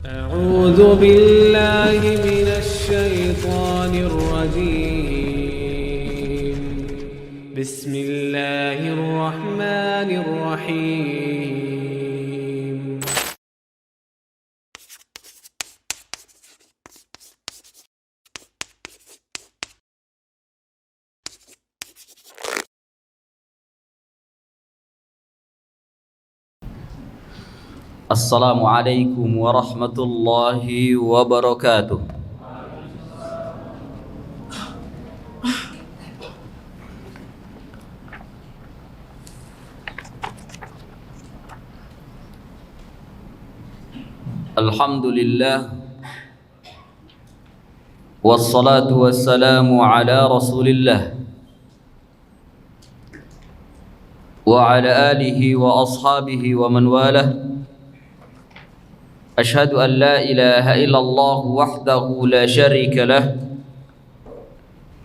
أعوذ بالله من الشيطان الرجيم بسم الله الرحمن الرحيم Assalamualaikum warahmatullahi wabarakatuh. Alhamdulillah wassalatu wassalamu ala Rasulillah wa ala alihi wa ashabihi wa man walah. أشهد أن لا إله إلا الله وحده لا شريك له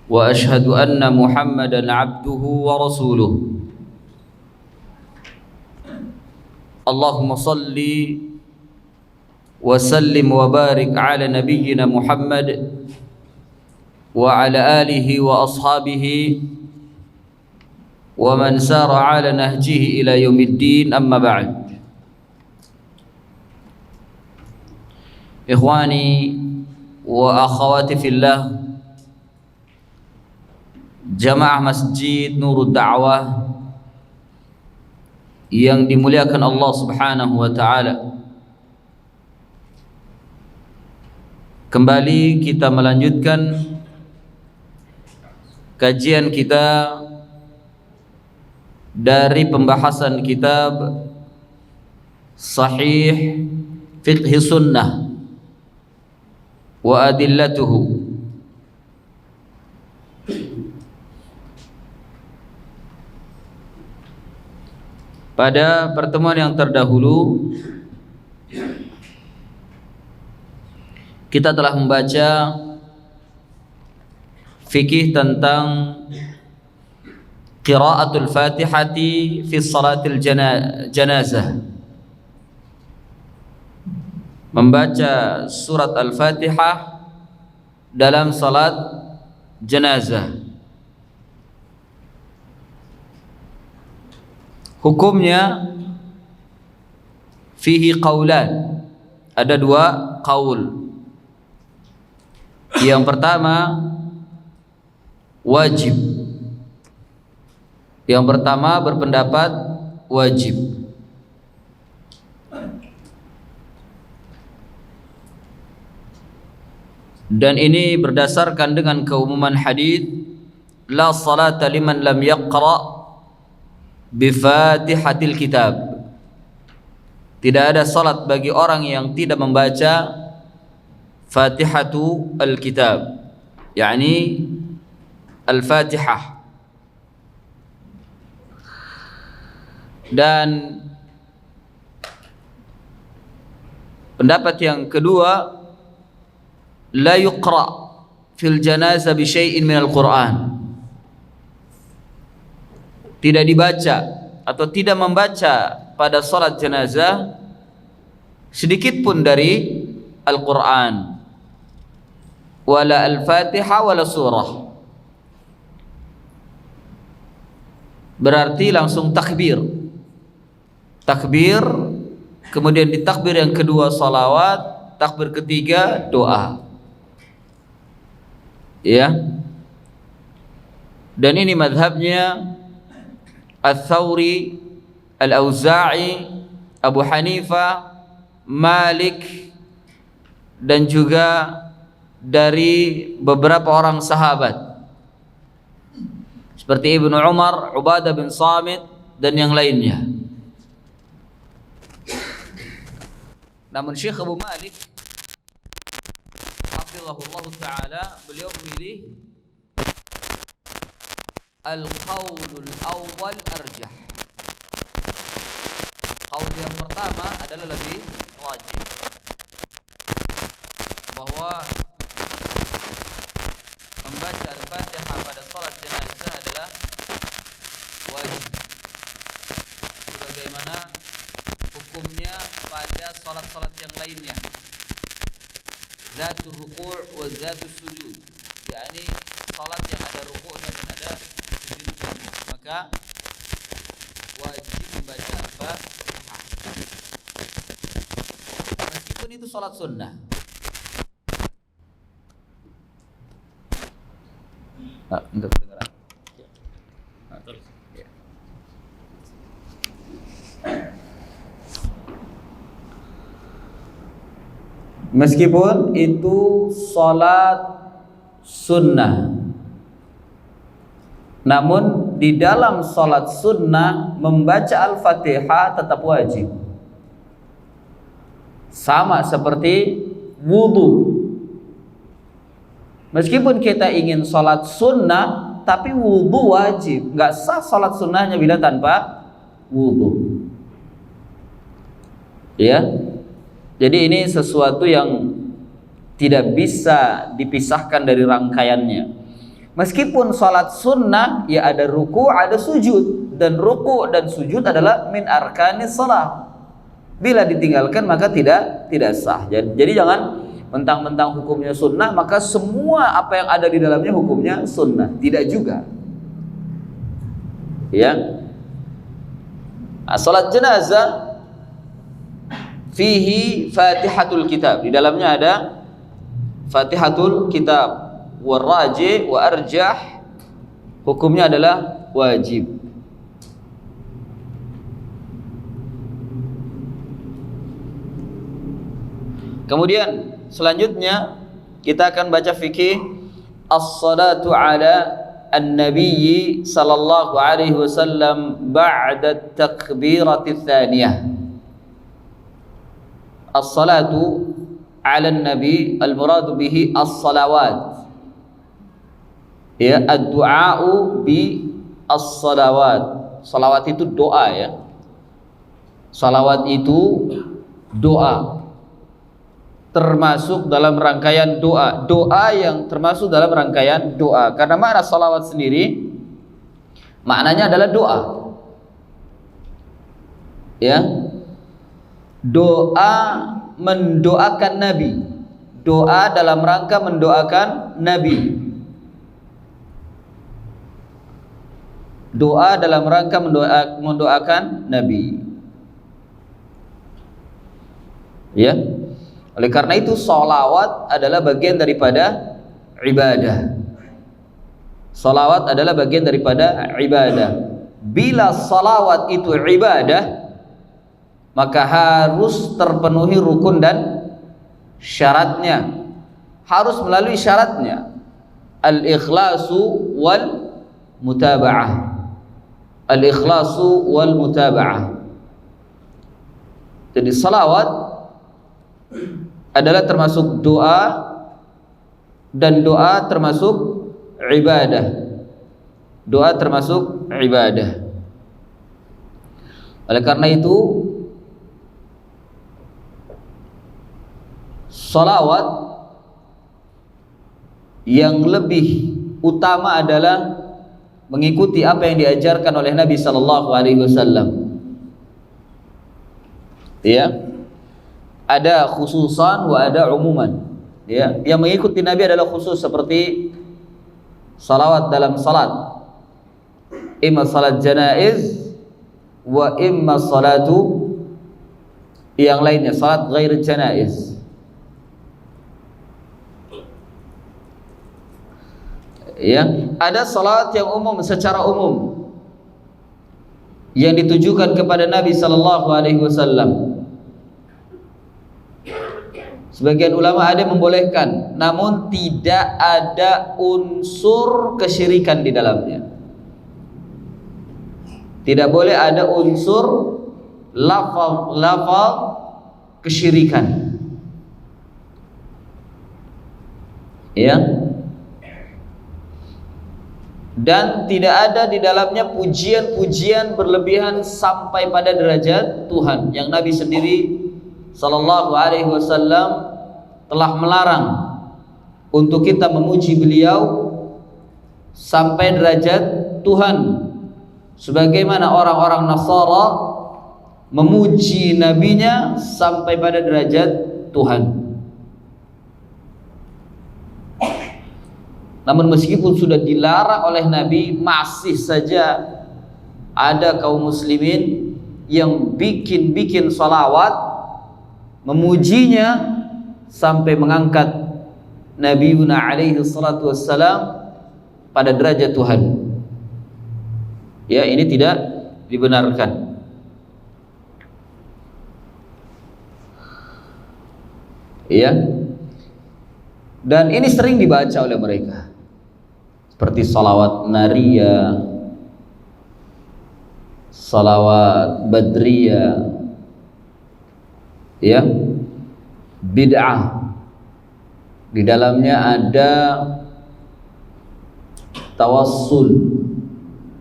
وأشهد أن محمدا عبده ورسوله. اللهم صل وسلم وبارك على نبينا محمد وعلى آله وأصحابه ومن سار على نهجه إلى يوم الدين. أما بعد. Ikhwani wa akhawati fillah, Jamaah Masjid Nurud Da'wah yang dimuliakan Allah Subhanahu wa taala. Kembali kita melanjutkan kajian kita dari pembahasan kitab Sahih Fiqh Sunnah wa adillatuhu. Pada pertemuan yang terdahulu kita telah membaca fikih tentang qiraatul Fatihati fi salatil janazah, membaca surat Al-Fatihah dalam salat jenazah. Hukumnya fihi qaulan, ada dua qaul. Yang pertama wajib. Yang pertama berpendapat wajib. Dan ini berdasarkan dengan keumuman hadis la salata liman lam yaqra bi Fatihatil Kitab. Tidak ada salat bagi orang yang tidak membaca Fatihatu Al-Kitab, yakni Al-Fatihah. Dan pendapat yang kedua, la yuqra fil janazah bi syai'in minal Qur'an. Tidak dibaca atau tidak membaca pada salat jenazah sedikit pun dari Al-Qur'an, wala Al-Fatihah wala surah. Berarti langsung takbir. Takbir, kemudian di takbir yang kedua salawat, takbir ketiga doa. Ya. Dan ini madhabnya Ats-Tsauri, Al-Auza'i, Abu Hanifah, Malik, dan juga dari beberapa orang sahabat seperti Ibnu Umar, Ubadah bin Samit, dan yang lainnya. Namun Syekh Abu Malik hafizahullah ta'ala, beliau memilih al-qaulul awwal arjah. Qaul yang pertama adalah lebih wajib, bahwa membaca Al-Fatihah pada salat jenazah adalah wajib, sebagaimana hukumnya pada salat-salat yang lainnya. zatul ruku' wa zatul sujud, yakni salat yang ada rukuknya dan ada sujudnya, maka wajib membaca Al-Fatihah meskipun itu salat sunnah. Untuk kedengaran. Meskipun itu salat sunnah, namun di dalam salat sunnah membaca Al-Fatihah tetap wajib. Sama seperti wudu. Meskipun kita ingin salat sunnah, tapi wudu wajib. Nggak sah salat sunnahnya bila tanpa wudu. Ya. Jadi ini sesuatu yang tidak bisa dipisahkan dari rangkaiannya. Meskipun salat sunnah, ya ada ruku, ada sujud, dan ruku dan sujud adalah min arkanis salat. Bila ditinggalkan maka tidak sah. Jadi jangan mentang-mentang hukumnya sunnah maka semua apa yang ada di dalamnya hukumnya sunnah. Tidak juga. Ya. Salat jenazah fihi Fatihatul Kitab. Di dalamnya ada Fatihatul Kitab. Warraji wa arjah, hukumnya adalah wajib. Kemudian selanjutnya kita akan baca fikih as-salatu ala an-nabiy sallallahu alaihi wasallam ba'da at-takbirati tsaniyah. As-salatu ala an-nabi al-muradu bihi as-salawat. Ya, ad-du'a'u bi as-salawat. Salawat itu doa ya. Salawat itu doa. Termasuk dalam rangkaian doa. Doa yang termasuk dalam rangkaian doa. Karena makna salawat sendiri maknanya adalah doa. Ya. Doa mendoakan Nabi. Doa dalam rangka mendoakan Nabi. Doa dalam rangka mendoakan Nabi. Ya. Oleh karena itu salawat adalah bagian daripada ibadah. Salawat adalah bagian daripada ibadah. Bila salawat itu ibadah, maka harus terpenuhi rukun dan syaratnya. Harus melalui syaratnya. Al-ikhlasu wal mutaba'ah. Al-ikhlasu wal mutaba'ah. Jadi salawat adalah termasuk doa, dan doa termasuk ibadah. Doa termasuk ibadah. Oleh karena itu salawat yang lebih utama adalah mengikuti apa yang diajarkan oleh Nabi sallallahu alaihi wasallam. Ya. Ada khususan wa ada umuman. Ya, yang mengikuti Nabi adalah khusus seperti salawat dalam salat. Imma salat janaiz wa imma salatu yang lainnya, salat ghair janaiz. Ya, ada salat yang umum secara umum yang ditujukan kepada Nabi sallallahu alaihi wasallam. Sebagian ulama ada yang membolehkan, namun tidak ada unsur kesyirikan di dalamnya. Tidak boleh ada unsur lafaz kesyirikan. Ya. Dan tidak ada di dalamnya pujian-pujian berlebihan sampai pada derajat Tuhan, yang Nabi sendiri sallallahu alaihi wasallam telah melarang untuk kita memuji beliau sampai derajat Tuhan, sebagaimana orang-orang Nasara memuji nabinya sampai pada derajat Tuhan. Namun meskipun sudah dilarang oleh Nabi, masih saja ada kaum muslimin yang bikin salawat, memujinya sampai mengangkat Nabiuna alaihi salatu wassalam pada derajat Tuhan. Ya, ini tidak dibenarkan. Ya. Dan ini sering dibaca oleh mereka. Seperti salawat nariyah, salawat badriyah, ya, bid'ah. Di dalamnya ada tawassul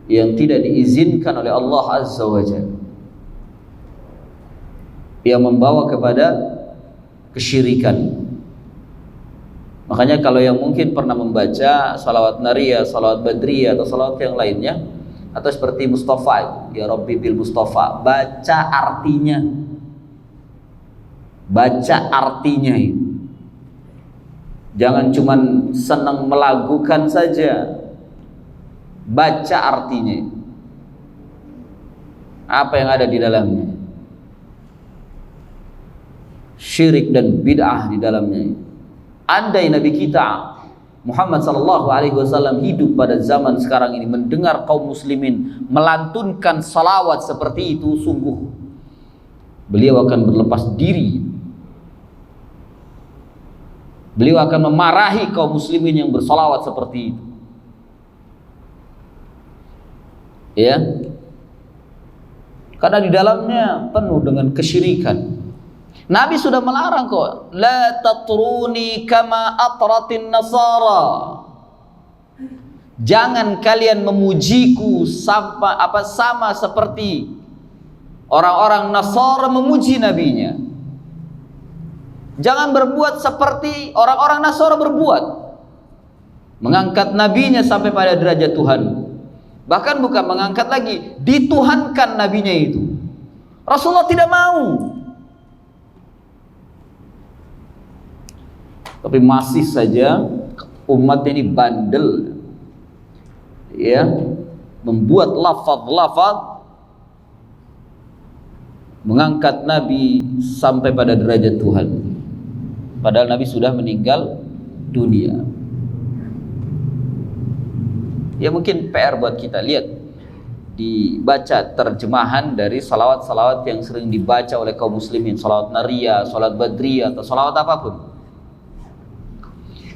yang tidak diizinkan oleh Allah Azza wa Jalla, yang membawa kepada kesyirikan. Makanya kalau yang mungkin pernah membaca salawat nariyah, salawat badriyah atau salawat yang lainnya, atau seperti Mustafa, ya Rabbi bil Mustafa, baca artinya. Baca artinya itu. Jangan cuman senang melagukan saja. Baca artinya. Apa yang ada di dalamnya? Syirik dan bid'ah di dalamnya. Andai Nabi kita Muhammad sallallahu alaihi wasallam hidup pada zaman sekarang ini, mendengar kaum muslimin melantunkan salawat seperti itu, sungguh beliau akan berlepas diri. Beliau akan memarahi kaum muslimin yang bersalawat seperti itu. Ya. Karena di dalamnya penuh dengan kesyirikan. Nabi sudah melarang kok, la tatruni kama atratin nasara. Jangan kalian memujiku sama seperti orang-orang Nasara memuji nabinya. Jangan berbuat seperti orang-orang Nasara berbuat, mengangkat nabinya sampai pada derajat Tuhan. Bahkan bukan mengangkat lagi, dituhankan nabinya itu. Rasulullah tidak mau. Tapi masih saja umat ini bandel, ya, membuat lafaz-lafaz mengangkat Nabi sampai pada derajat Tuhan, padahal Nabi sudah meninggal dunia. Ya, mungkin PR buat kita, lihat dibaca terjemahan dari salawat-salawat yang sering dibaca oleh kaum muslimin, salawat nariyah, salawat badriyah, atau salawat apapun.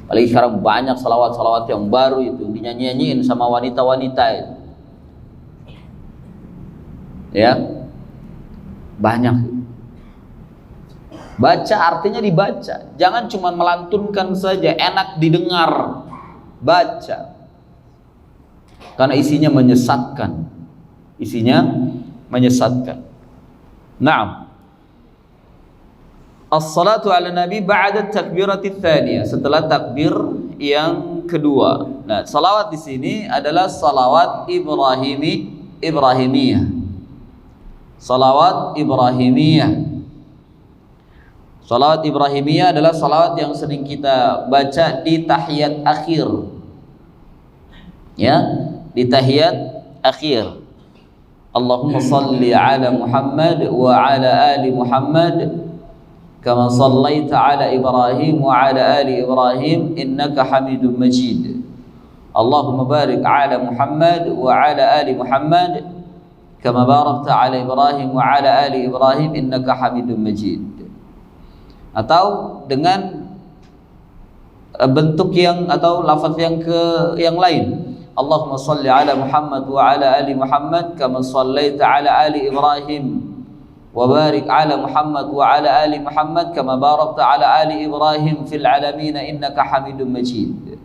Apalagi sekarang banyak salawat-salawat yang baru itu dinyanyi-nyanyiin sama wanita-wanita itu. Ya, banyak. Baca artinya dibaca, jangan cuma melantunkan saja, enak didengar. Baca, karena isinya menyesatkan. Isinya menyesatkan. Naam. As-salatu ala nabi ba'da takbirati tsaniyah, setelah takbir yang kedua. Nah, salawat di sini adalah salawat Ibrahimiyah. Salawat Ibrahimiyah. Salawat Ibrahimiyah adalah salawat yang sering kita baca di tahiyat akhir. Ya, di tahiyat akhir. Allahumma salli ala Muhammad wa ala ali Muhammad kama sallaita ala Ibrahim wa ala ali Ibrahim innaka Hamidum Majid. Allahumma barik ala Muhammad wa ala ali Muhammad kama barakta ala Ibrahim wa ala ali Ibrahim innaka Hamidum Majid. Atau dengan bentuk yang atau lafaz yang lain. Allahumma salli ala Muhammad wa ala ali Muhammad kama sallaita ala ali Ibrahim wa barik ala Muhammad wa ala ali Muhammad kama barakta ala ali Ibrahim fil alamin innaka Hamidum Majid.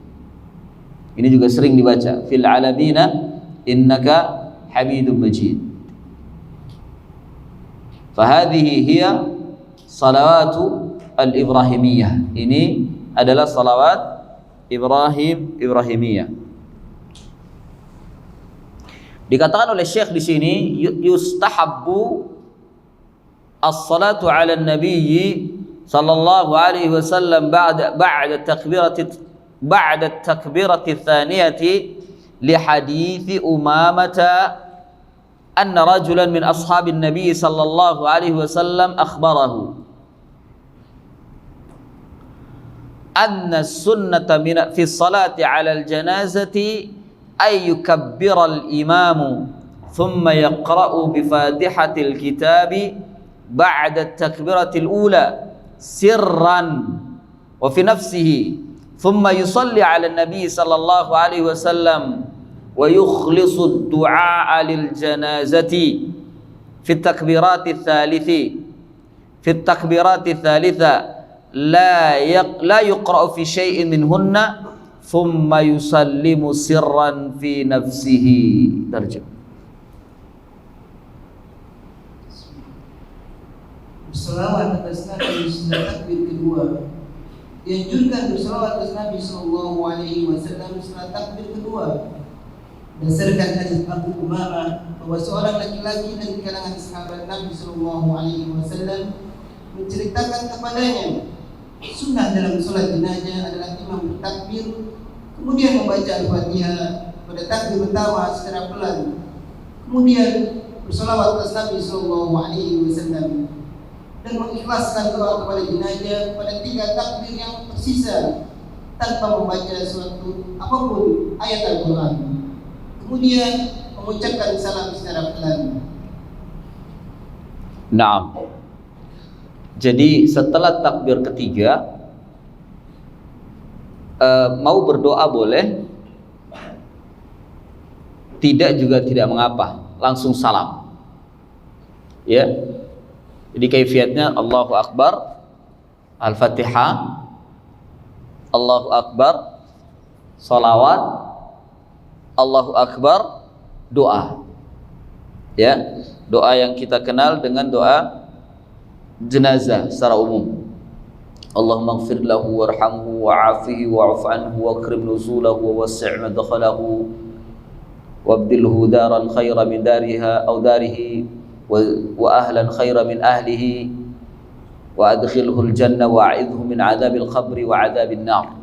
Ini juga sering dibaca, fil alamin innaka Hamidum Majid. Fahadhihi hiya salawatu al-Ibrahimiyah. Ini adalah salawat Ibrahimiyah. Dikatakan oleh Syekh di sini, yustahabbu as-salatu 'ala an-nabiy sallallahu alaihi wasallam ba'da ba'da at-takbirati ats-tsaniyati li hadithi Umamah anna rajulan min ashabin Nabi sallallahu alaihi wasallam akhbarahu anna sunnata fi salati 'ala al-janazati ay yukabbira al-imamu thumma yaqra'u bi Fatihatil kitabi ba'da at-takbiratil ula sirran wa fi nafsihi thumma yusalli 'ala an-nabi sallallahu alaihi wasallam wa yukhlisu ad-du'a lil janazati fi at-takbirati ats-tsalitsah la yuqra'u fi syai'in minhunna thumma yusallimu sirran fi nafsihi. Tarjum. Berselawat atas Nabi setelah takbir kedua. Dianjurkan berselawat atas Nabi sallallahu alaihi wasallam setelah takbir kedua. Berdasarkan hadis Abu Umamah bahwa seorang laki-laki dari kalangan sahabat Nabi sallallahu alaihi wasallam menceritakan kepadanya sunnah dalam salat jenazah adalah imam bertakbir kemudian membaca Al-Fatihah pada takbir pertama secara pelan, kemudian berselawat atas Nabi sallallahu alaihi wasallam dan mengikhlaskan doa kepada jenazah pada 3 takbir yang tersisa tanpa membaca suatu apapun ayat Al-Quran. Kemudian mengucapkan salam secara pelan. Naam. Jadi setelah takbir ketiga mau berdoa boleh, tidak juga tidak mengapa, langsung salam. Ya. Jadi kaifiatnya Allahu Akbar, Al-Fatihah, Allahu Akbar, salawat, Allahu Akbar, doa. Ya, doa yang kita kenal dengan doa jenazah secara umum. Allahumma ighfir lahu warhamhu wa'afihi wa'fu anhu wakrim nuzulahu wa wassi' madkhalahu wabdilhu daran khairan min dariha aw darihi wa ahlan khairan min ahlihi wa adkhilhu al-jannah wa'idhu min 'adzabil qabri wa 'adzabin nar.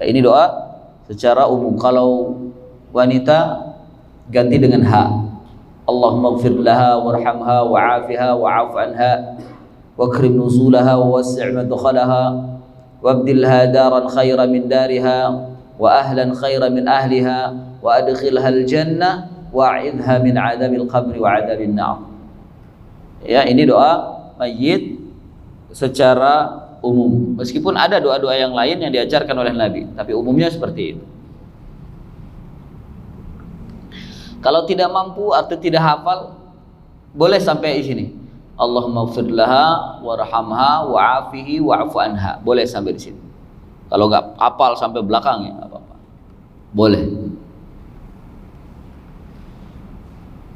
Ini doa secara umum. Kalau wanita ganti dengan ha. Allahumma ighfir laha warhamha wa'afiha wa'fu anha wakrim nuzulaha wa wassi' madkhalaha wabdilha daran khairan min dariha wa ahlan khairan min ahliha wa adkhilha al-jannah wa'idha min 'adzabil qabri wa 'adzabin nar. Ya, ini doa mayit secara umum. Meskipun ada doa-doa yang lain yang diajarkan oleh Nabi, tapi umumnya seperti itu. Kalau tidak mampu atau tidak hafal, boleh sampai di sini. Allahumma ighfir laha warhamha wa'afihi wa'fu anha. Boleh sampai di sini. Kalau enggak hafal sampai belakang ya enggak apa-apa. Boleh.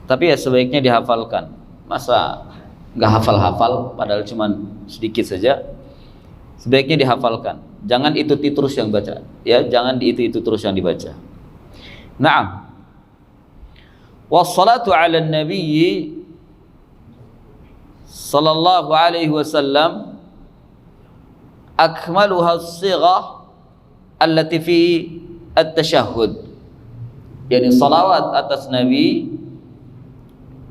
Tapi ya sebaiknya dihafalkan. Masa enggak hafal-hafal padahal cuma sedikit saja. Sebaiknya dihafalkan. Jangan itu terus yang baca. Ya, jangan itu terus yang dibaca. Naam. Wassalatu 'ala an-nabiy sallallahu alaihi wasallam akmaluha as-sighah allati fi at-tashahhud. Yani salawat atas Nabi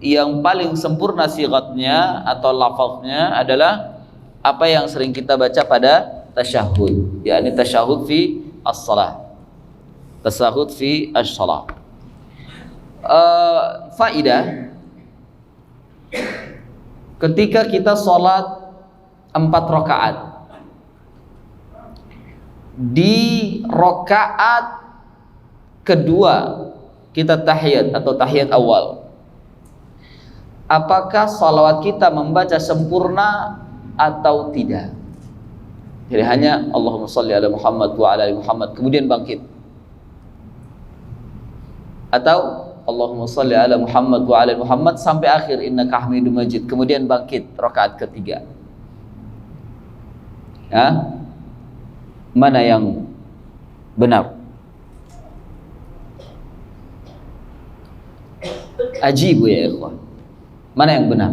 yang paling sempurna sigatnya atau lafaznya adalah apa yang sering kita baca pada tasyahud, yakni tasyahud fi as-salah. Tasyahud fi as-salah. Faidah, ketika kita sholat 4 rakaat, di rakaat kedua kita tahiyat atau tahiyat awal, apakah salawat kita membaca sempurna atau tidak? Jadi hanya Allahumma shalli ala Muhammad wa ala ali Muhammad kemudian bangkit, atau Allahumma shalli ala Muhammad wa ala ali Muhammad sampai akhir innaka Hamidum Majid kemudian bangkit rakaat ketiga. Ya? Mana yang benar? Ajibu ya ikhwan. Mana yang benar?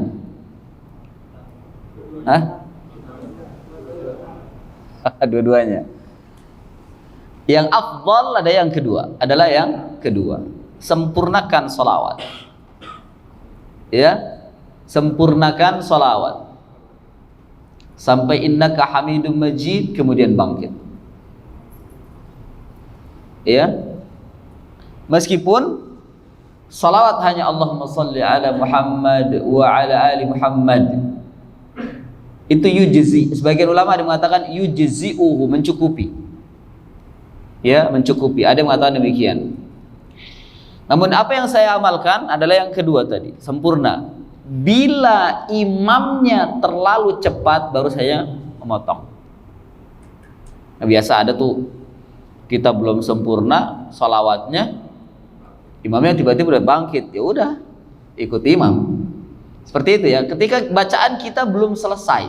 Hah? Dua-duanya. Yang afdal ada yang kedua, adalah yang kedua. Sempurnakan sholawat. Ya, sempurnakan sholawat sampai innaka hamidum majid, kemudian bangkit. Ya, meskipun salawat hanya Allahumma salli ala Muhammad wa ala ali Muhammad, itu yujzi. Sebagian ulama ada yang mengatakan yujzi'uhu, mencukupi. Ya, mencukupi. Ada yang mengatakan demikian. Namun apa yang saya amalkan adalah yang kedua tadi, sempurna. Bila imamnya terlalu cepat, baru saya memotong. Nah, biasa ada tuh, kita belum sempurna salawatnya, imamnya tiba-tiba udah bangkit, ya udah ikut imam. Seperti itu ya. Ketika bacaan kita belum selesai,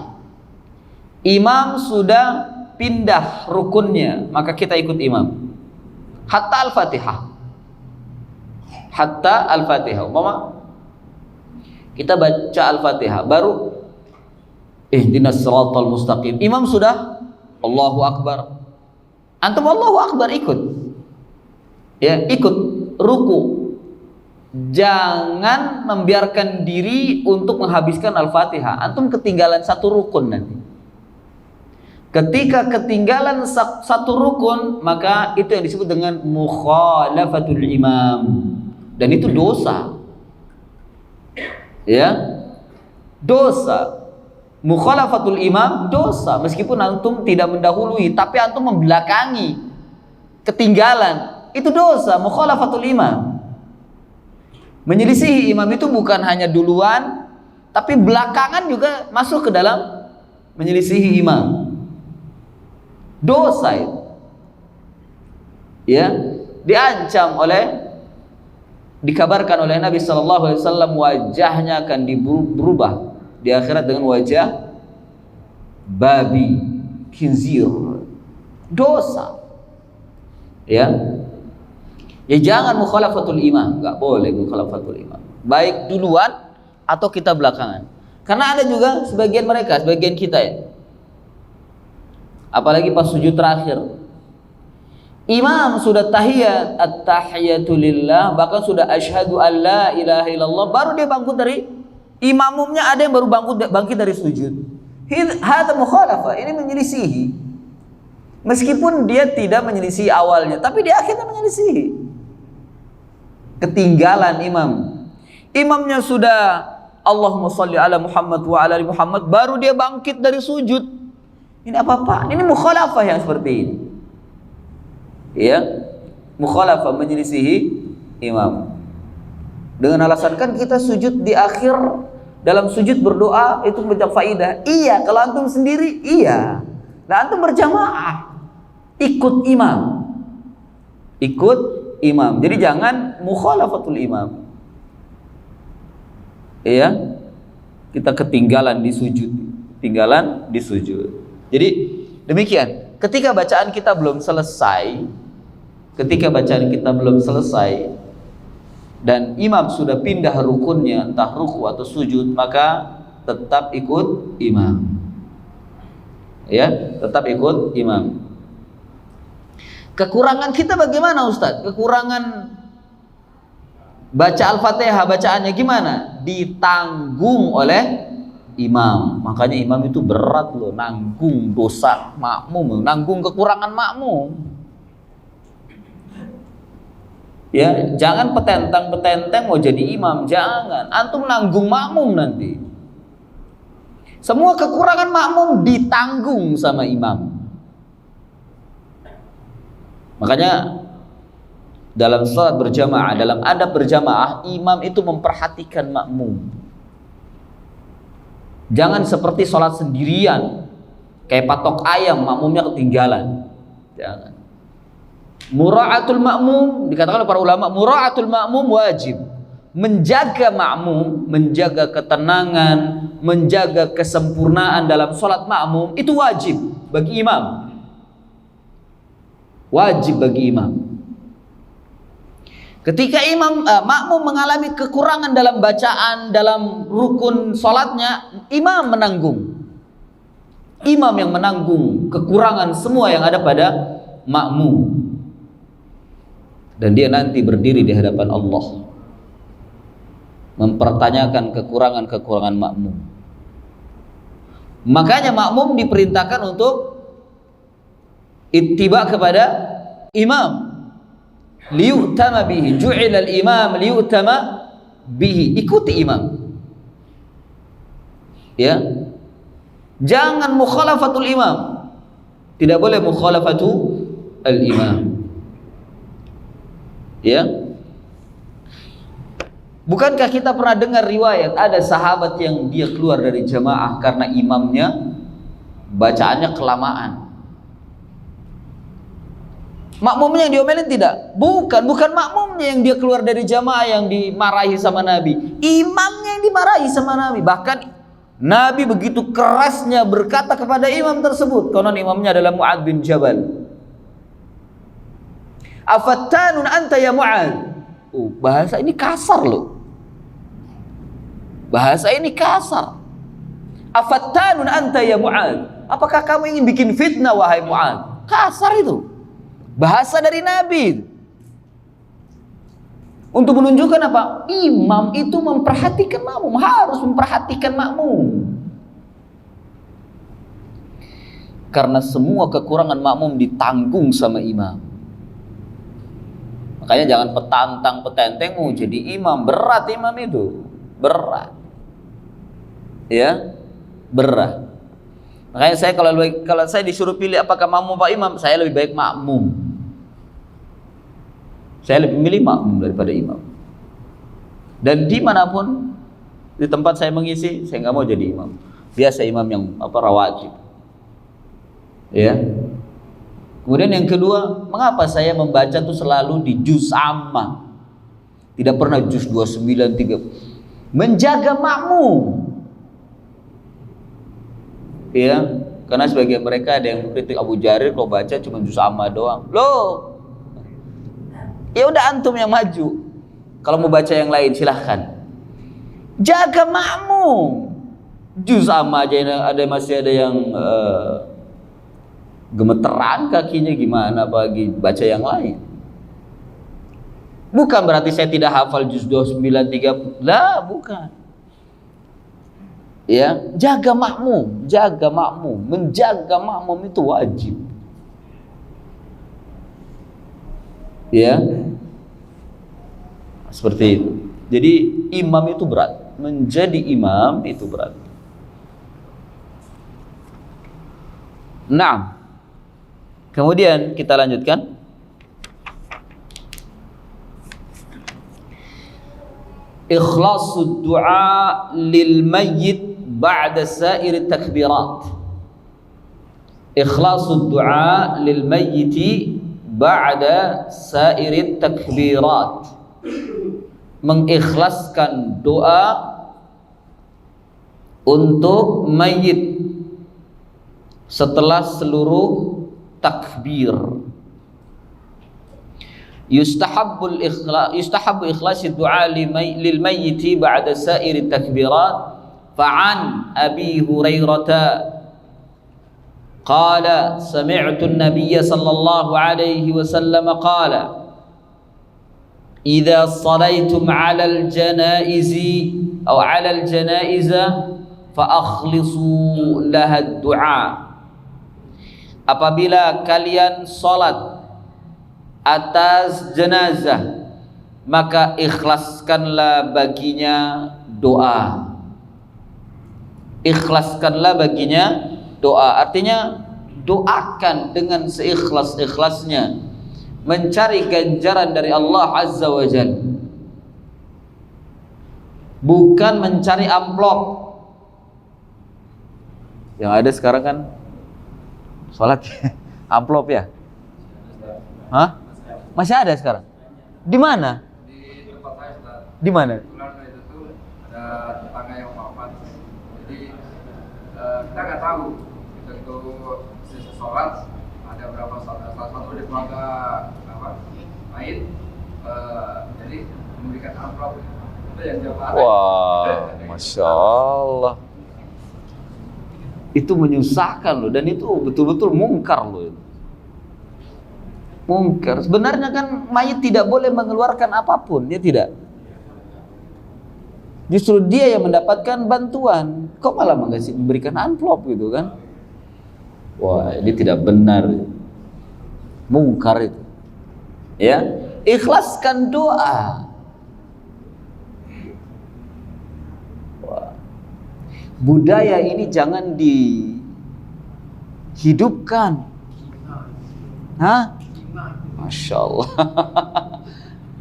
imam sudah pindah rukunnya, maka kita ikut imam hatta al-fatihah. Hatta al-fatihah. Umpama kita baca al-fatihah, baru ihdinas siratal mustaqim, imam sudah Allahu akbar, antum Allahu akbar ikut. Ya, ikut ruku. Jangan membiarkan diri untuk menghabiskan al-fatihah. Antum ketinggalan satu rukun nanti. Ketika ketinggalan satu rukun, maka itu yang disebut dengan mukhalafatul imam, dan itu dosa. Ya, dosa. Mukhalafatul imam dosa, meskipun antum tidak mendahului, tapi antum membelakangi, ketinggalan, itu dosa. Mukhalafatul imam, menyelisihi imam, itu bukan hanya duluan, tapi belakangan juga masuk ke dalam menyelisihi imam. Dosa itu. Ya, diancam dikabarkan oleh Nabi sallallahu alaihi wasallam, wajahnya akan berubah di akhirat dengan wajah babi, khinzir. Dosa. Ya. Ya, jangan mukhalafatul imam, enggak boleh mukhalafatul imam. Baik duluan atau kita belakangan. Karena ada juga sebagian kita ya, apalagi pas sujud terakhir, imam sudah tahiyat, at-tahiyatu lillah, bahkan sudah asyhadu an la ilaha illallah, baru dia bangkit dari imamumnya, ada yang baru bangkit dari sujud. Hadza mukhalafah, ini menyelisihi. Meskipun dia tidak menyelisihi awalnya, tapi di akhirnya menyelisihi. Ketinggalan imam. Imamnya sudah Allahumma sholli ala Muhammad wa ala ali Muhammad, baru dia bangkit dari sujud. Ini apa-apa? Ini mukhalafah yang seperti ini. Ya, mukhalafah, menyelisihi imam. Dengan alasan kan kita sujud di akhir, dalam sujud berdoa itu banyak faidah. Iya, kalau antum sendiri iya. Nah, antum berjamaah, ikut imam. Ikut imam. Jadi jangan mukhalafatul imam. Iya. Kita ketinggalan di sujud. Tinggalan di sujud. Jadi demikian, ketika bacaan kita belum selesai, dan imam sudah pindah rukunnya, entah ruku atau sujud, maka tetap ikut imam. Ya, tetap ikut imam. Kekurangan kita bagaimana, Ustadz? Kekurangan baca Al-Fatihah, bacaannya gimana? Ditanggung oleh imam. Makanya imam itu berat loh, nanggung dosa makmum, nanggung kekurangan makmum. Ya, jangan petentang mau jadi imam, jangan. Antum nanggung makmum nanti. Semua kekurangan makmum ditanggung sama imam. Makanya dalam salat berjamaah, dalam adab berjamaah, imam itu memperhatikan makmum. Jangan seperti sholat sendirian, kayak patok ayam, makmumnya ketinggalan. Jangan. Mura'atul ma'mum, dikatakan oleh para ulama, mura'atul ma'mum wajib. Menjaga makmum, menjaga ketenangan, menjaga kesempurnaan dalam sholat makmum, itu wajib bagi imam. Wajib bagi imam. Ketika makmum mengalami kekurangan dalam bacaan, dalam rukun sholatnya, imam menanggung. Imam yang menanggung kekurangan semua yang ada pada makmum. dan dia nanti berdiri di hadapan Allah mempertanyakan kekurangan-kekurangan makmum. Makanya makmum diperintahkan untuk ittiba kepada imam, liyu'tama bihi, ju'ila al-imam liyu'tama bihi, ikuti imam. Ya, jangan mukhalafatul imam, tidak boleh mukhalafatul al-imam. Ya, bukankah kita pernah dengar riwayat ada sahabat yang dia keluar dari jamaah karena imamnya bacaannya kelamaan? Makmumnya yang diomelin tidak? Bukan makmumnya yang dia keluar dari jamaah yang dimarahi sama Nabi, imamnya yang dimarahi sama Nabi. Bahkan Nabi begitu kerasnya berkata kepada imam tersebut, konon imamnya adalah Mu'adz bin Jabal, afattanun anta ya Mu'adz. Bahasa ini kasar loh. Bahasa ini kasar. Afattanun anta ya Mu'adz. Apakah kamu ingin bikin fitnah wahai Mu'adz? Kasar itu. Bahasa dari Nabi. Untuk menunjukkan apa? Imam itu memperhatikan makmum, harus memperhatikan makmum. Karena semua kekurangan makmum ditanggung sama imam. Makanya jangan petantang petenteng mau jadi imam, berat imam itu, berat. Ya, berat. Makanya saya kalau saya disuruh pilih apakah makmum apa imam, saya lebih baik makmum. Saya lebih memilih makmum daripada imam. Dan dimanapun di tempat saya mengisi, saya nggak mau jadi imam. Biasa imam yang rawatib. Ya. Kemudian yang kedua, mengapa saya membaca tuh selalu di juz amma, tidak pernah juz 29, 3? Menjaga makmum. Ya, karena sebagian mereka ada yang mengkritik Abu Jarir kalau baca cuma juz amma doang. Loh, ya udah antum yang maju. Kalau mau baca yang lain silahkan. Jaga makmum. Juz amma aja masih ada yang gemeteran kakinya, gimana bagi baca yang lain. Bukan berarti saya tidak hafal juz 29, 3. Lah, bukan. Ya, jaga makmum, menjaga makmum itu wajib. Ya, seperti itu. Jadi imam itu berat, menjadi imam itu berat. Nah, kemudian kita lanjutkan. Ikhlasul du'a lil mayyit ba'da sa'ir takbirat. Ikhlasul du'a lil mayyit ba'da sa'ir takbirat. Mengikhlaskan doa untuk mayit setelah seluruh takbir. Yustahabbu ikhlasu du'a lil mayyit ba'da sa'ir takbirat. Fa'an Abi Hurairah qala sami'tu an-nabiy sallallahu alaihi wasallam qala idza salaitum 'ala al-janaizi aw 'ala al-janaiza fa akhlisu laha ad-du'a. Apabila kalian salat atas jenazah, maka ikhlaskanlah baginya doa. Ikhlaskanlah baginya doa. Artinya doakan dengan seikhlas-ikhlasnya, mencari ganjaran dari Allah Azza wa Jalla, bukan mencari amplop. Yang ada sekarang kan sholat amplop ya? Hah? Masih ada sekarang? Di mana? Di tempat saya sudah. Di mana? Kebetulan itu ada tetangga yang wafat. Jadi kita nggak tahu itu sisa sholat ada berapa sholat. Salah satu di keluarga mayit. Jadi memberikan amplop itu yang jamaah. Wah, masya Allah. Itu menyusahkan loh, dan itu betul-betul mungkar loh. Mungkar. Sebenarnya kan mayit tidak boleh mengeluarkan apapun, dia tidak. Justru dia yang mendapatkan bantuan. Kok malah memberikan amplop gitu kan? Wah, ini tidak benar. Mungkar itu. Ya, ikhlaskan doa. Wah. Budaya ini jangan dihidupkan. Hah? Masya Allah.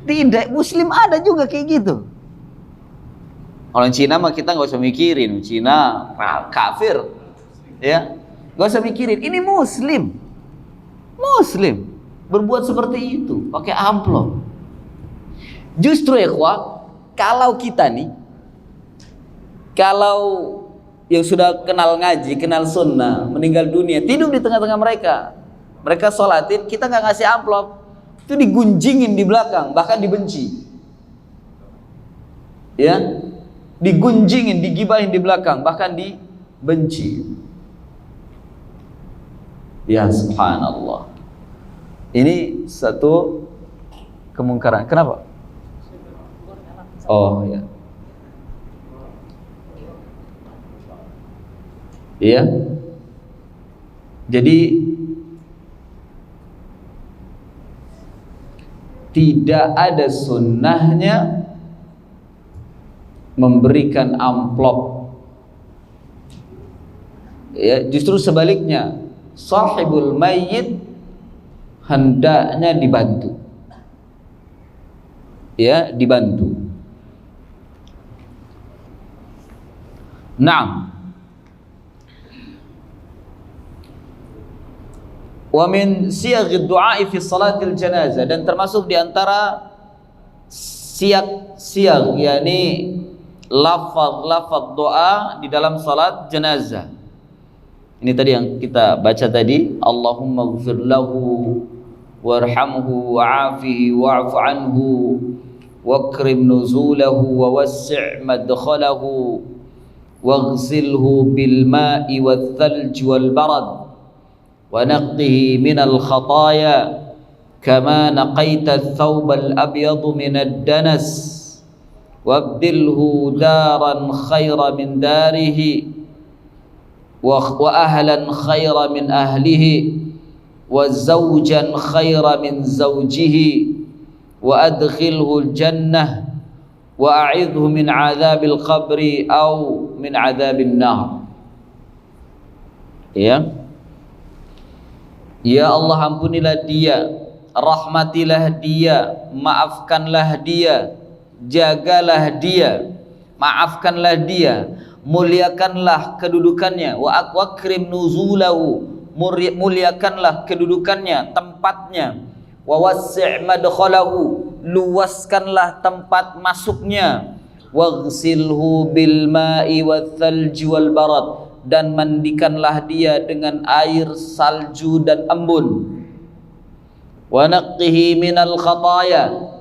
Tidak, Muslim ada juga kayak gitu. Orang Cina mah kita nggak usah mikirin, Cina kafir, ya, nggak usah mikirin. Ini Muslim berbuat seperti itu, pakai amplop. Justru ya kalau kita nih, kalau yang sudah kenal ngaji, kenal sunnah, meninggal dunia, tidur di tengah-tengah mereka sholatin, kita nggak ngasih amplop, itu digunjingin di belakang, bahkan dibenci, ya. Digunjingin, digibahin di belakang, bahkan dibenci. Ya subhanallah. Ini satu kemungkaran. Kenapa? Oh ya. Iya. Jadi tidak ada sunnahnya memberikan amplop, ya, justru sebaliknya, sahibul mayyit hendaknya dibantu, ya, dibantu. Naam. Wa min siyaghi du'a fi salatil janazah, dan termasuk di antara siag, yakni lafaz doa di dalam salat jenazah. Ini tadi yang kita baca tadi, Allahumma ighfir lahu warhamhu wa'afihi wa'fu anhu wakrim nuzulahu wa wassi' madkhalahu waghsilhu bil ma'i wal thalj wal barad wa naqqihi minal khataaya kama naqaita ath-thawb al-abyad min ad-danas wabdilhu daran khaira min darihi wa ahlan khaira min ahlihi wa zawjan khaira min zawjihi wa adkhilhu al-jannah wa a'idhu min adzabil qabri aw min adzabin nar. Ya, ya Allah, ampunilah dia, rahmatilah dia, maafkanlah dia, jagalah dia, maafkanlah dia, muliakanlah kedudukannya, wa akrim nuzulahu, muliakanlah kedudukannya, tempatnya, wa wassi' madkhalahu, luaskanlah tempat masuknya, waghsilhu bil ma'i wath thalji wal barad, dan mandikanlah dia dengan air salju dan embun, wa naqqihi minal khataaya,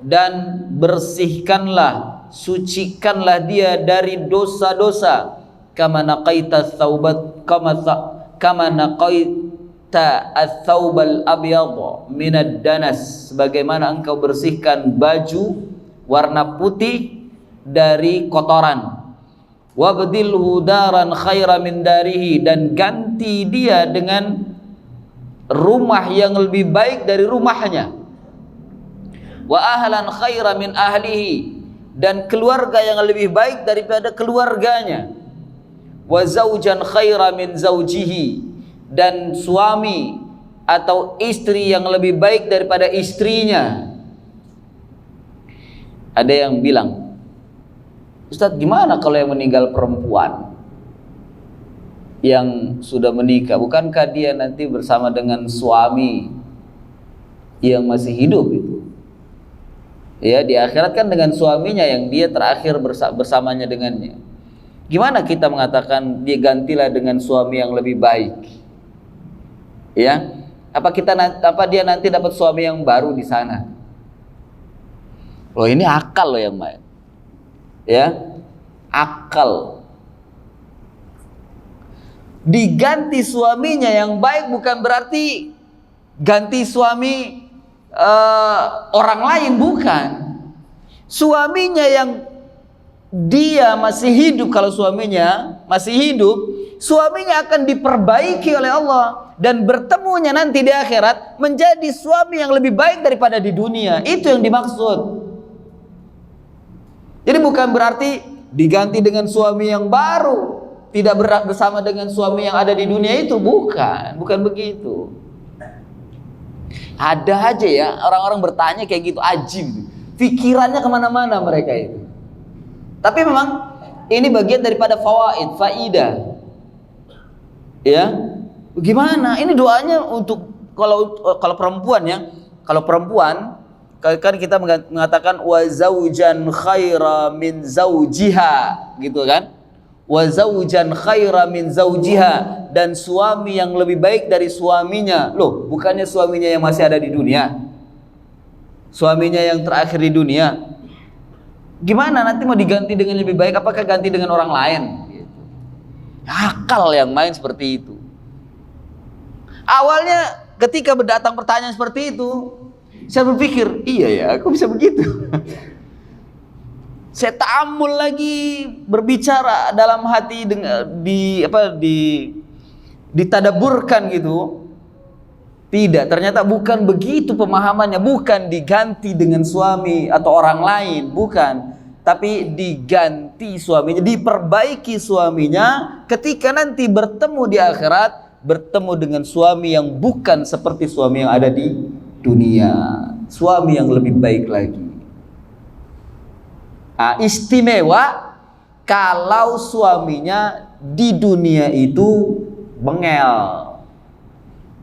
dan bersihkanlah, sucikanlah dia dari dosa-dosa, kama naqaita thawbat kama naqaita ats-thawbal abyad minad danas, sebagaimana engkau bersihkan baju warna putih dari kotoran. Wabdilhu daran khaira min darihi, dan ganti dia dengan rumah yang lebih baik dari rumahnya. Wa ahlan khaira min ahlihi, dan keluarga yang lebih baik daripada keluarganya. Wa zaujan khaira min zaujihi, dan suami atau istri yang lebih baik daripada istrinya. Ada yang bilang, Ustadz, gimana kalau yang meninggal perempuan yang sudah menikah, bukankah dia nanti bersama dengan suami yang masih hidup itu? Ya, di akhirat kan dengan suaminya yang dia terakhir bersamanya dengannya. Gimana kita mengatakan dia gantilah dengan suami yang lebih baik? Ya, apa dia nanti dapat suami yang baru di sana? Loh, ini akal loh yang main. Ya, akal. Diganti suaminya yang baik bukan berarti ganti suami orang lain, bukan. Suaminya yang dia masih hidup, kalau suaminya masih hidup, suaminya akan diperbaiki oleh Allah dan bertemunya nanti di akhirat menjadi suami yang lebih baik daripada di dunia. Itu yang dimaksud. Jadi bukan berarti diganti dengan suami yang baru, tidak bersama dengan suami yang ada di dunia itu, bukan begitu. Ada aja ya orang-orang bertanya kayak gitu, ajib, pikirannya kemana-mana mereka itu. Tapi memang ini bagian daripada faidah. Ya, gimana? Ini doanya untuk kalau perempuan ya. Kalau perempuan kan kita mengatakan wa zaujan khaira min zaujiha, gitu kan? Wa zaujan khaira min zaujiha, dan suami yang lebih baik dari suaminya. Loh, bukannya suaminya yang masih ada di dunia? Suaminya yang terakhir di dunia. Gimana nanti mau diganti dengan lebih baik? Apakah ganti dengan orang lain? Gitu. Akal yang main seperti itu. Awalnya ketika datang pertanyaan seperti itu, saya berpikir, iya ya, aku bisa begitu. Saya ta'amul lagi, berbicara dalam hati ditadaburkan gitu. Tidak, ternyata bukan begitu pemahamannya, bukan diganti dengan suami atau orang lain, bukan. Tapi diganti suaminya, diperbaiki suaminya ketika nanti bertemu di akhirat, bertemu dengan suami yang bukan seperti suami yang ada di dunia, suami yang lebih baik lagi. Nah, istimewa kalau suaminya di dunia itu bengel,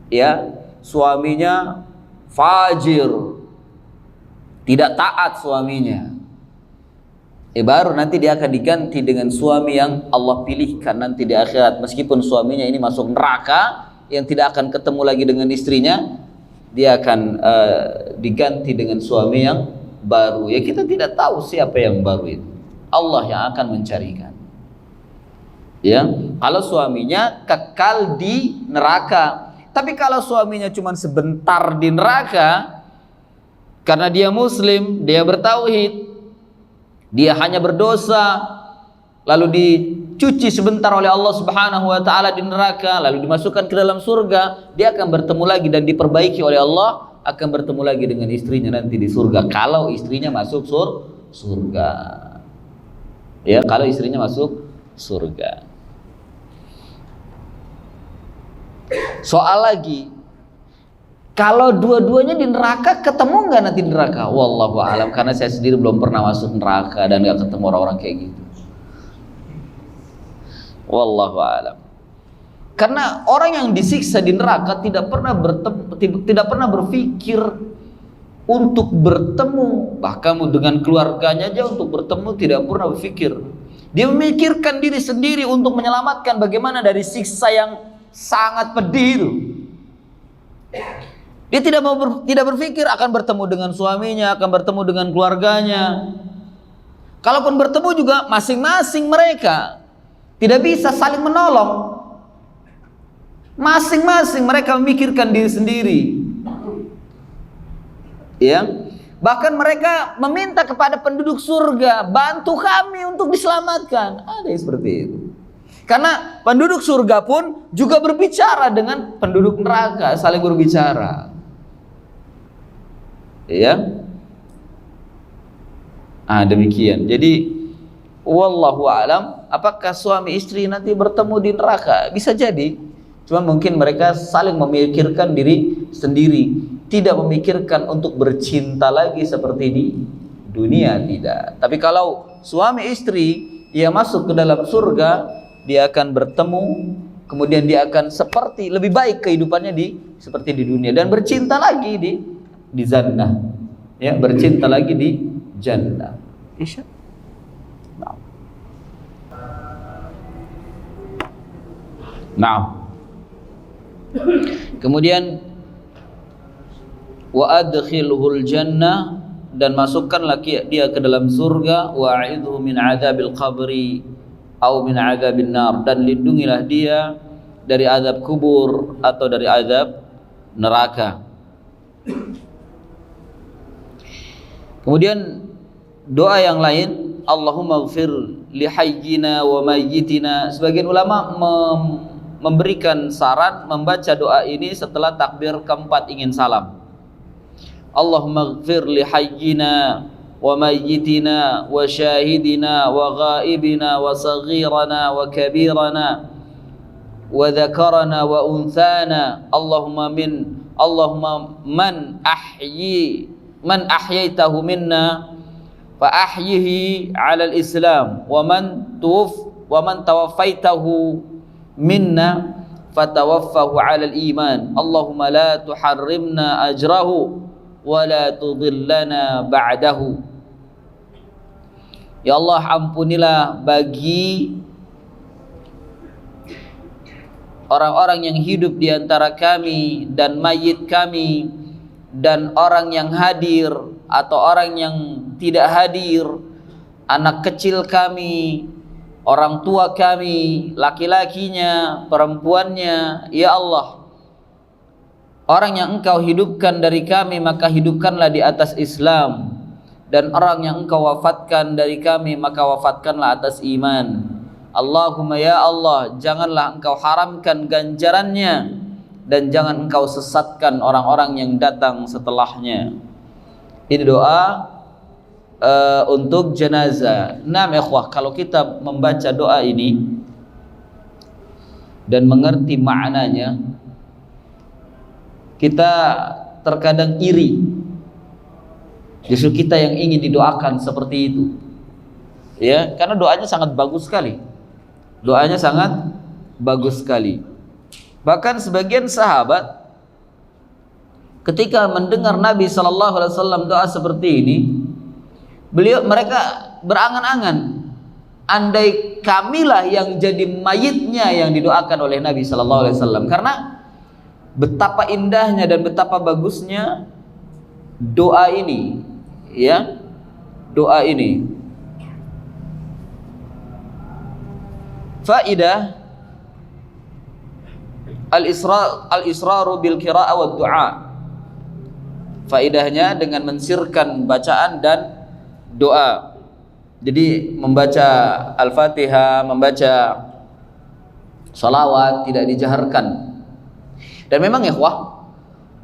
ya, suaminya fajir, tidak taat suaminya, baru nanti dia akan diganti dengan suami yang Allah pilihkan nanti di akhirat. Meskipun suaminya ini masuk neraka, yang tidak akan ketemu lagi dengan istrinya, dia akan diganti dengan suami yang baru. Ya, kita tidak tahu siapa yang baru itu, Allah yang akan mencarikan. Ya, kalau suaminya kekal di neraka. Tapi kalau suaminya cuma sebentar di neraka, karena dia muslim, dia bertauhid, dia hanya berdosa, lalu dicuci sebentar oleh Allah Subhanahu wa taala di neraka, lalu dimasukkan ke dalam surga, dia akan bertemu lagi dan diperbaiki oleh Allah, akan bertemu lagi dengan istrinya nanti di surga, kalau istrinya masuk surga. Ya, kalau istrinya masuk surga. Soal lagi, kalau dua-duanya di neraka, ketemu nggak nanti di neraka? Wallahu a'lam, karena saya sendiri belum pernah masuk neraka dan nggak ketemu orang-orang kayak gitu. Wallahu a'lam. Karena orang yang disiksa di neraka tidak pernah berpikir untuk bertemu, bahkan dengan keluarganya aja untuk bertemu tidak pernah berpikir. Dia memikirkan diri sendiri untuk menyelamatkan bagaimana dari siksa yang sangat pedih itu. Dia tidak berpikir akan bertemu dengan suaminya, akan bertemu dengan keluarganya. Kalaupun bertemu juga masing-masing mereka tidak bisa saling menolong. Masing-masing mereka memikirkan diri sendiri. Ya. Bahkan mereka meminta kepada penduduk surga, bantu kami untuk diselamatkan. Ada yang seperti itu. Karena penduduk surga pun juga berbicara dengan penduduk neraka, saling berbicara. Ya. Demikian. Jadi wallahu a'lam, apakah suami istri nanti bertemu di neraka? Bisa jadi. Cuma mungkin mereka saling memikirkan diri sendiri, tidak memikirkan untuk bercinta lagi seperti di dunia, tidak. Tapi kalau suami istri ia masuk ke dalam surga, dia akan bertemu, kemudian dia akan seperti lebih baik kehidupannya seperti di dunia, dan bercinta lagi di jannah. Ya, bercinta lagi di jannah. Isya. Nah. Kemudian wa adkhilhul jannah, dan masukkanlah dia ke dalam surga, wa a'idhu min adzabil qabri au min adzabin nar, dan lindungilah dia dari azab kubur atau dari azab neraka. Kemudian doa yang lain, Allahumma ighfir li hayyina wa mayyitina. Sebagian ulama memberikan saran membaca doa ini setelah takbir keempat ingin salam. Allahumma ighfir li hayyina wa mayyitina wa syahidina wa ghaibina wa saghirana wa kabirana wa dzakarana wa unthana. Allahumma man ahyaitahu minna fa ahyihi 'ala al-islam wa man tawaffaitahu minna fatawaffahu 'ala al-iman. Allahumma la tuharrimna ajrahu wa la tudhillana ba'dahu. Ya Allah, ampunilah bagi orang-orang yang hidup di antara kami dan mayit kami, dan orang yang hadir atau orang yang tidak hadir, anak kecil kami, orang tua kami, laki-lakinya, perempuannya. Ya Allah, orang yang Engkau hidupkan dari kami, maka hidupkanlah di atas Islam, dan orang yang Engkau wafatkan dari kami, maka wafatkanlah atas iman. Allahumma ya Allah, janganlah Engkau haramkan ganjarannya, dan jangan Engkau sesatkan orang-orang yang datang setelahnya. Ini doa untuk jenazah. Nah, ikhwah, kalau kita membaca doa ini dan mengerti maknanya, kita terkadang iri. Justru kita yang ingin didoakan seperti itu. Ya, karena doanya sangat bagus sekali. Doanya sangat bagus sekali. Bahkan sebagian sahabat ketika mendengar Nabi SAW doa seperti ini, mereka berangan-angan, andai kamilah yang jadi mayitnya yang didoakan oleh Nabi SAW. Karena betapa indahnya dan betapa bagusnya doa ini, ya, doa ini. Faidah al-israru bil qira'ah wa du'a. Faidahnya dengan mensirkan bacaan dan doa. Jadi membaca Al-Fatihah, membaca salawat tidak dijaharkan. Dan memang ikhwah,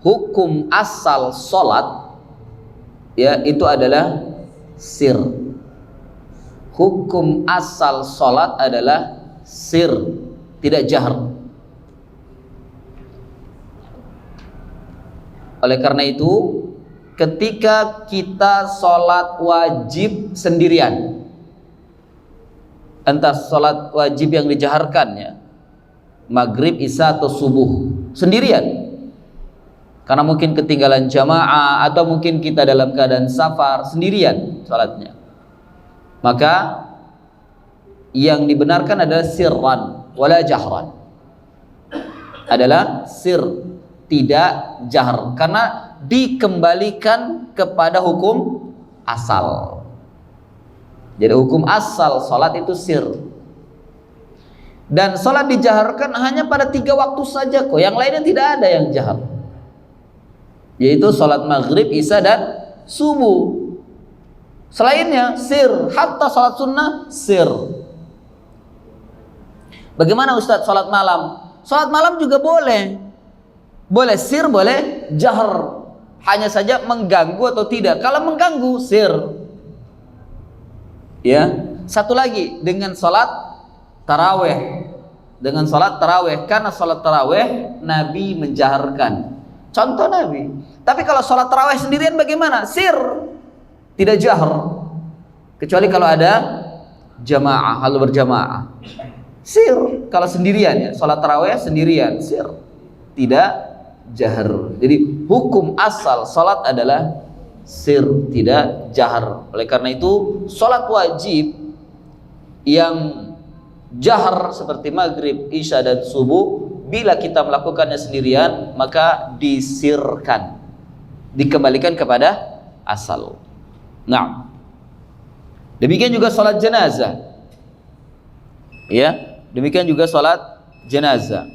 hukum asal salat ya itu adalah sir. Hukum asal salat adalah sir, tidak jahar. Oleh karena itu, ketika kita sholat wajib sendirian, entah sholat wajib yang dijaharkan ya, maghrib, isya atau subuh, sendirian, karena mungkin ketinggalan jamaah atau mungkin kita dalam keadaan safar, sendirian sholatnya, maka yang dibenarkan adalah sirran wala jahran, adalah sir, tidak jahar, karena dikembalikan kepada hukum asal. Jadi hukum asal salat itu sir. Dan salat dijaharkan hanya pada 3 waktu saja kok, yang lainnya tidak ada yang jahar, yaitu salat maghrib, isya dan subuh. Selainnya sir, hatta salat sunnah sir. Bagaimana Ustadz salat malam? Salat malam juga boleh. Boleh sir, boleh jahar. Hanya saja mengganggu atau tidak. Kalau mengganggu, sir. Ya. Satu lagi, dengan salat taraweh. Dengan salat taraweh, karena salat taraweh Nabi menjaharkan. Contoh Nabi. Tapi kalau salat taraweh sendirian bagaimana? Sir, tidak jahar. Kecuali kalau ada jamaah, lalu berjamaah. Sir, kalau sendirian ya, salat taraweh sendirian, sir, tidak jahar. Jadi hukum asal salat adalah sir, tidak jahar. Oleh karena itu salat wajib yang jahar seperti maghrib, isya dan subuh, bila kita melakukannya sendirian maka disirkan, dikembalikan kepada asal. Nah, demikian juga salat jenazah. Ya, demikian juga salat jenazah.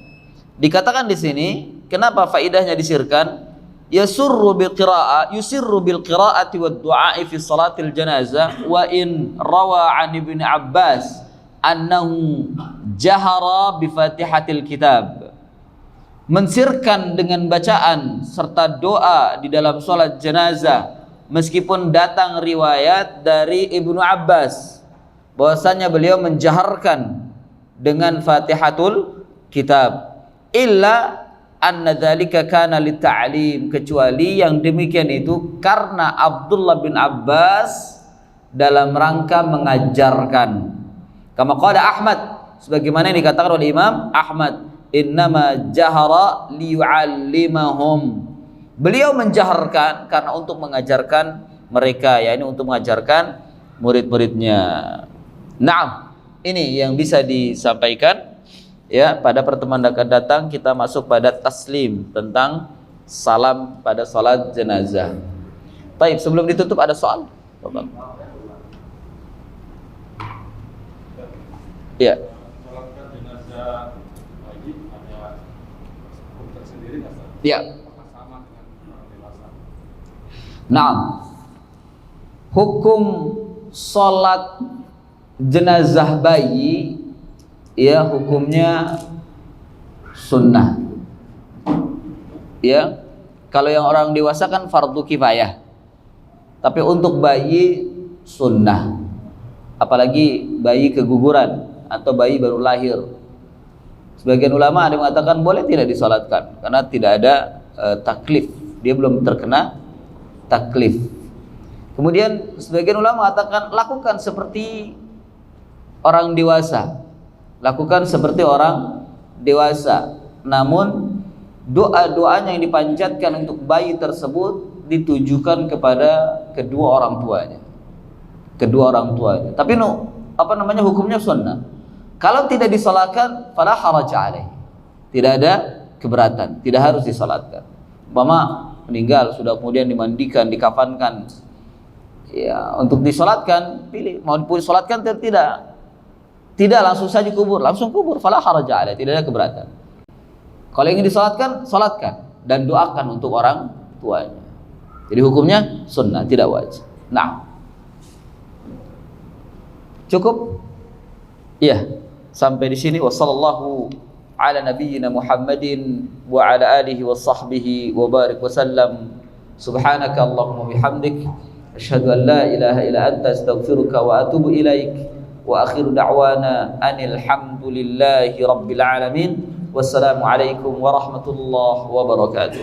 Dikatakan di sini, kenapa faidahnya disirkan? yusirru bil qira'ati wad du'a'i fi salatil janazah wa in rawa an Ibn Abbas annahu jahara bi Fatihatil kitab. Mensirkan dengan bacaan serta doa di dalam salat jenazah, meskipun datang riwayat dari Ibnu Abbas bahwasanya beliau menjaharkan dengan Fatihatul kitab, illa anna dzalika kana lita'lim, kecuali yang demikian itu karena Abdullah bin Abbas dalam rangka mengajarkan. Kama qala Ahmad, sebagaimana yang dikatakan oleh Imam Ahmad, innama jahara liyu'allimahum, beliau menjaharkan karena untuk mengajarkan mereka, yakni untuk mengajarkan murid-muridnya. Naam, ini yang bisa disampaikan ya. Pada pertemuan akan datang kita masuk pada taslim tentang salam pada salat jenazah. Baik, sebelum ditutup ada soal? Ya. Salatkan jenazah wajib ada hukum tersendiri nggak, Ustaz? Ya. Apakah sama dengan orang dewasa? Naam. Hukum salat jenazah bayi ya hukumnya sunnah. Ya. Kalau yang orang dewasa kan fardu kifayah. Tapi untuk bayi sunnah. Apalagi bayi keguguran atau bayi baru lahir. Sebagian ulama ada yang mengatakan boleh tidak disolatkan karena tidak ada taklif, dia belum terkena taklif. Kemudian sebagian ulama mengatakan lakukan seperti orang dewasa, lakukan seperti orang dewasa. Namun doa-doanya yang dipanjatkan untuk bayi tersebut ditujukan kepada kedua orang tuanya. Tapi hukumnya sunnah. Kalau tidak disolatkan, fala haraja alaih, tidak ada keberatan, tidak harus disolatkan. Umpama meninggal sudah kemudian dimandikan, dikafankan, ya untuk disolatkan pilih mau disolatkan atau tidak langsung saja langsung kubur, fala haraja alaih, tidak ada keberatan. Kalau ingin disolatkan, solatkan dan doakan untuk orang tuanya. Jadi hukumnya sunnah, tidak wajib. Nah, cukup? Iya. Sampai di sini. Wassallallahu ala nabiyyina Muhammadin wa ala alihi wa sahbihi wa barik wa sallam. Subhanaka Allahumma bihamdik, asyhadu an la ilaha illa anta, astaghfiruka wa atubu ilaik. Wa akhiru da'wana anil hamdulillahi rabbil alamin. Wassalamu alaikum warahmatullahi wabarakatuh.